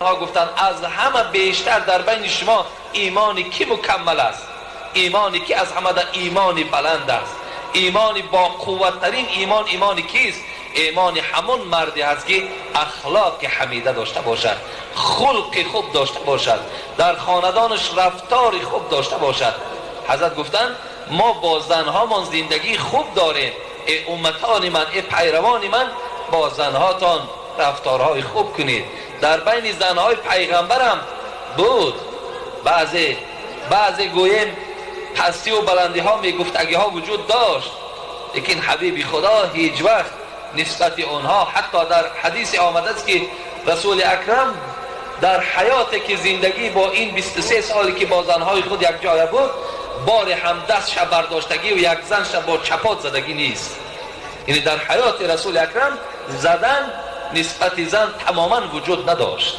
ها گفتند از همه بیشتر در بین شما ایمانی کی مکمل است؟ ایمانی کی از همه در ایمانی بلند است؟ ایمانی با قوتترین ایمان ایمانی کیست؟ ایمانی همون مردی است که اخلاق حمیده داشته باشد، خلق خوب داشته باشد، در خاندانش رفتار خوب داشته باشد. حضرت گفتند ما با زنهامان زندگی خوب داریم، ای امتان من، ای پیروان من، با زنهاتان رفتارهای خوب کنید. در بین زنهای پیغمبرم بود بعضی گویم پستی و بلندی ها میگفتگی ها وجود داشت، لیکن حبیب خدا هیچ وقت نسبت آنها، حتی در حدیث آمده است که رسول اکرم در حیاتی که زندگی با این 23 سالی که با زنهای خود یک جای بود، بار هم دستش برداشتگی و یک زنش با چپات زدگی نیست. یعنی در حیات رسول اکرم زدن نسبت زن تماما وجود نداشت.